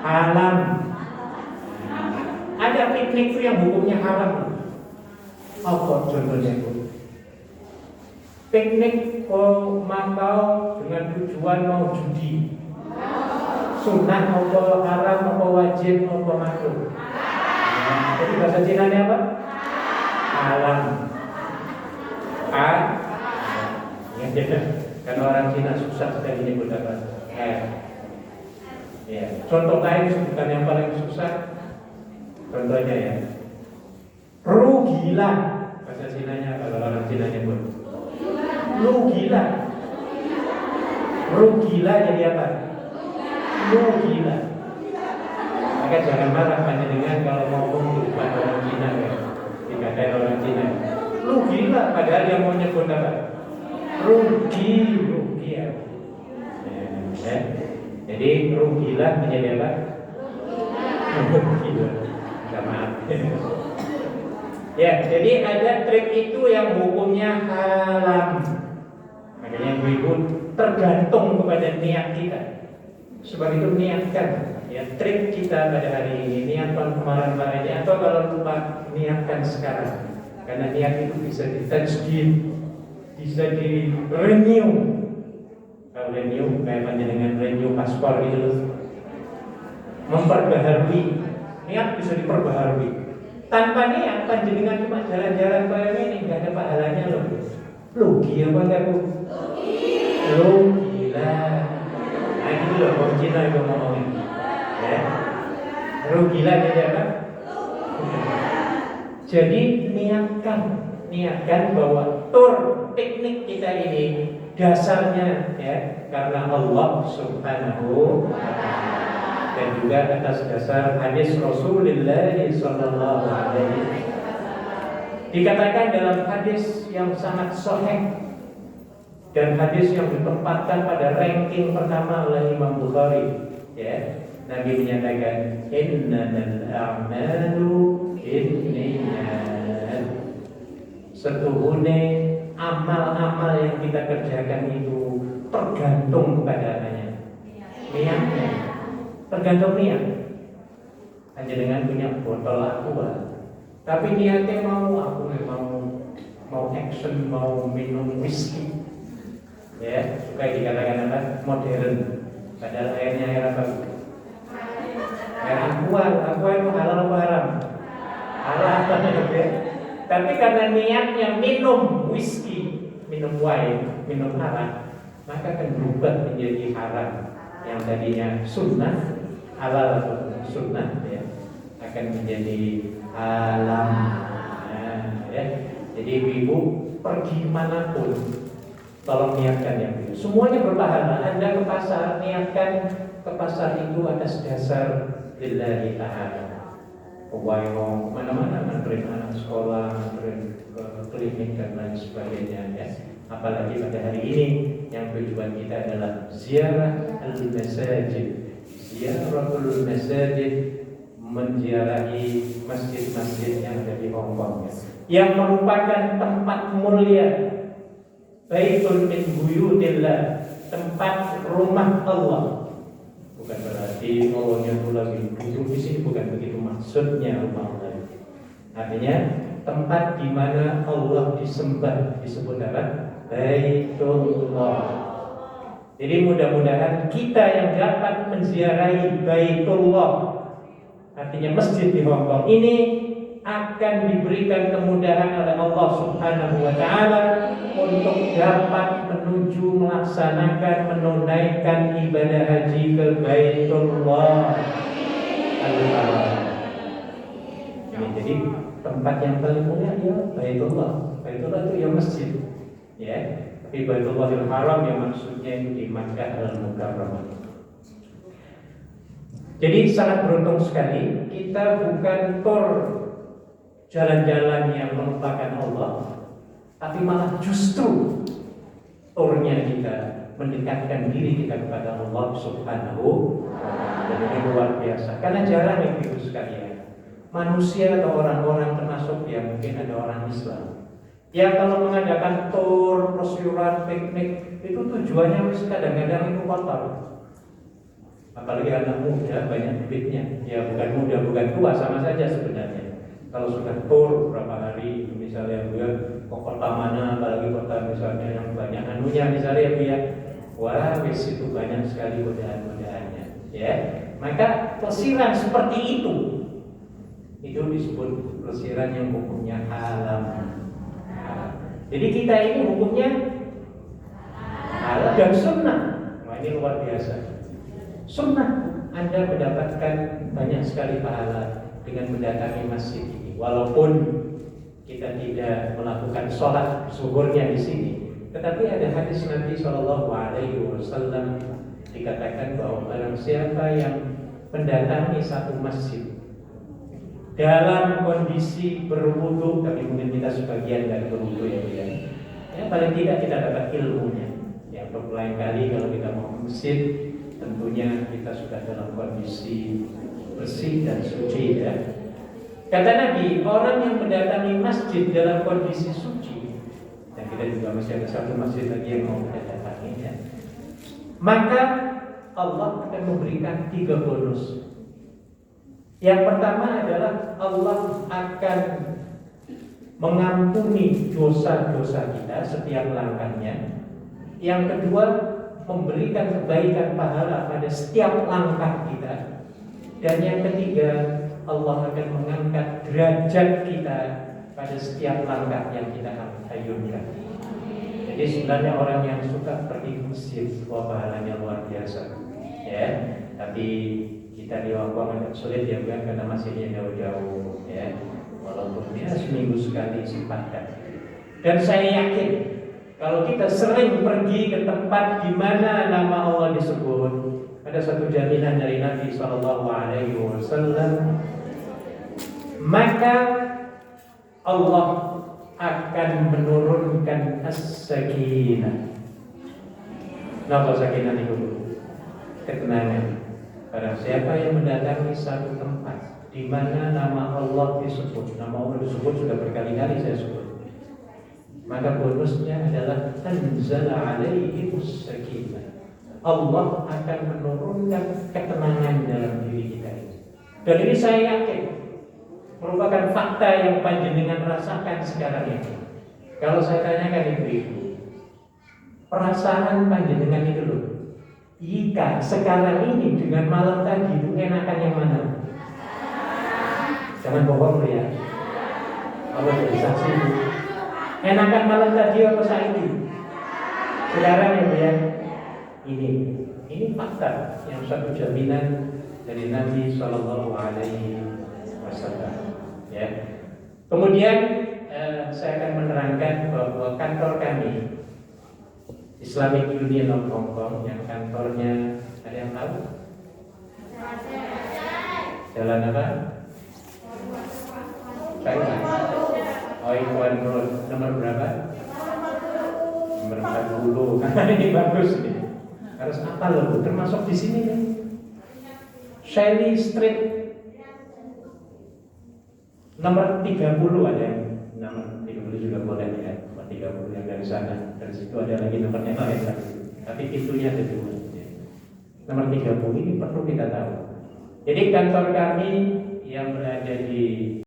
Alam. Ada piknik itu yang hukumnya haram. Apa contohnya itu? Piknik Makau dengan tujuan mau judi. Sunnah apa haram apa wajib apa makruh? Jadi bahasa Cina-nya apa? Alam. Ya, karena orang Cina susah sekali nyebut apa? Ya. Contoh lain sebutan yang paling susah. Contohnya ya, rugilah. Bahasa Cina-nya kalau orang Cina nyebut rugilah. Rugilah jadi apa? Rugilah. Maka jangan marah panjenengan kalau ngomong di depan orang Cina ya. Dikatain orang Cina. Rugilah padahal yang mau nyebut apa? Rugi ya. Jadi rugilah menjadi apa? Rugilah. Maaf. Ya, jadi ada trik itu yang hukumnya haram. Makanya ibu tergantung kepada niat kita. Sebab itu niatkan ya trik kita pada hari ini, niatkan kemarin-kemarin ini, atau kalau lupa niatkan sekarang. Karena niat itu bisa ditajdid, bisa di renew. Kalau renew kayak panjenengan renew paspor gitu, memperbaharui. Niat bisa diperbaharui. Tanpa niat panjenengan cuma jalan-jalan kayak ini nggak ada pahalanya loh. Rugi apa enggak Bu? Rugi lah. Nah gitu loh orang Cina itu ngomongin. Ya. Rugilah jadi apa? Jadi niatkan bahwa tur piknik kita ini dasarnya ya karena Allah Subhanahu wa ta'ala. Dan juga atas dasar hadis Rasulullah sallallahu alaihi wasallam. Dikatakan dalam hadis yang sangat sahih dan hadis yang ditempatkan pada ranking pertama oleh Imam Bukhari, ya. Nabi menyatakan innamal a'malu binniyat. Setuhune amal-amal yang kita kerjakan itu tergantung kepada niatnya. Tergantung niat. Hanya dengan punya botol aqua, tapi niatnya mau action, mau minum whisky, ya supaya dikatakan apa? Modern. Padahal airnya air apa? Air aqua itu halal apa haram? Halal. Ya. Tapi karena niatnya minum whisky, minum wine, minum arak, maka akan berubah menjadi haram. Yang tadinya sunnah, halal atau sunnah ya, akan menjadi haram. Nah, ya. Jadi ibu pergi manapun, tolong niatkan yang itu. Semuanya berpahala. Anda ke pasar, niatkan ke pasar itu atas dasar lillahi ta'ala. Wayong mana-mana nganterin anak sekolah, nganterin ke klinik dan lain sebagainya ya. Apalagi pada hari ini yang tujuan kita adalah ziarah al-masajid. Ziaratul masajid, menziarahi masjid-masjid yang ada di Hongkong ya. Yang merupakan tempat mulia. Baitul min buyutillah, tempat rumah Allah. Bukan berarti Allahnya itu lagi duduk di sini, bukan begitu maksudnya rumah Allah. Artinya tempat di mana Allah disembah, disebut apa? Baitullah. Jadi mudah-mudahan kita yang dapat menziarahi Baitullah, artinya masjid di Hongkong ini, akan diberikan kemudahan oleh Allah Subhanahu wa ta'ala untuk dapat menuju melaksanakan, menunaikan ibadah haji ke Baitullah Al-Haram. Jadi tempat yang paling mulia ya Baitullah. Baitullah itu ya masjid, ya. Tapi Baitullah Al-Haram yang maksudnya itu di Makkah Al-Mukarramah. Jadi sangat beruntung sekali kita bukan tur jalan-jalan yang melupakan Allah, tapi malah justru turnya kita mendekatkan diri kita kepada Allah Subhanahu wa ta'ala. Dan ini luar biasa. Karena jarang itu sekalian, manusia atau orang-orang termasuk ya mungkin ada orang Islam yang kalau mengadakan tur, prosyuran, piknik itu tujuannya kadang-kadang itu kotor. Apalagi anak muda banyak duitnya. Ya bukan muda, bukan tua, sama saja sebenarnya. Kalau sudah tur berapa hari, misalnya Bu ya, ke kota mana, apalagi kota misalnya yang banyak anunya, misalnya Bu ya, wah wis itu banyak sekali godaan-godaannya. Ya, maka pelesiran seperti itu disebut pelesiran yang hukumnya haram. Jadi kita ini hukumnya halal dan sunnah. Wah ini luar biasa. Sunnah Anda mendapatkan banyak sekali pahala dengan mendatangi masjid ini. Walaupun kita tidak melakukan sholat zuhurnya di sini, tetapi ada hadis Nabi Shallallahu Alaihi Wasallam dikatakan bahwa barang siapa yang mendatangi satu masjid dalam kondisi berwudu, tapi mungkin kita sebagian dari berwudu ya paling tidak kita dapat ilmunya. Ya untuk lain kali kalau kita mau ke masjid, tentunya kita sudah dalam kondisi bersih dan suci ya. Kata Nabi, orang yang mendatangi masjid dalam kondisi suci, dan kita juga masih ada satu masjid lagi yang mau kita datangi ya, maka Allah akan memberikan 3 bonus. Yang pertama adalah Allah akan mengampuni dosa-dosa kita setiap langkahnya. Yang kedua, memberikan kebaikan pahala pada setiap langkah kita. Dan yang ketiga, Allah akan mengangkat derajat kita pada setiap langkah yang kita ayunkan. Jadi sebenarnya orang yang suka pergi ke masjid, wah pahalanya luar biasa. Ya, tapi kita di Hongkong agak sulit ya bukan, karena masjidnya jauh-jauh ya. Walaupun ya seminggu sekali sempatkan. Dan saya yakin kalau kita sering pergi ke tempat di mana nama Allah disebut, ada satu jaminan dari Nabi Shallallahu Alaihi Wasallam, maka Allah akan menurunkan as-sakinah. Nama sakinah itu ketenangan. Barang siapa yang mendatangi satu tempat di mana nama Allah disebut, nama Allah disebut sudah berkali-kali saya sebut, maka bonusnya adalah anzala alaihimus sakinah. Allah akan menurunkan ketenangan dalam diri kita ini. Dan ini saya yakin merupakan fakta yang panjenengan rasakan sekarang ini. Kalau saya tanyakan ibu-ibu, perasaan panjenengan itu loh, jika sekarang ini dengan malam tadi itu enakan yang mana? Jangan bohong ya. Allah jadi saksi. Enakan malam tadi apa saat ini? Sekarang ya. Ini fakta yang satu jaminan dari Nabi Shallallahu Alaihi Wasallam. Ya. Kemudian saya akan menerangkan bahwa kantor kami Islamic Union of Hong Kong yang kantornya ada yang tahu? Jalan apa? Saya. Ikhwan Road nomor berapa? Nomor 40. Ini bagus nih. Harus apa loh? Termasuk di sini nih. Shelley Street nomor 30 ada yang nomor 30 juga boleh ya. 30 yang dari sana. Dari situ ada lagi nomornya lain lagi. Tapi pintunya ada 2. Nomor 30 ini perlu kita tahu. Jadi kantor kami yang berada di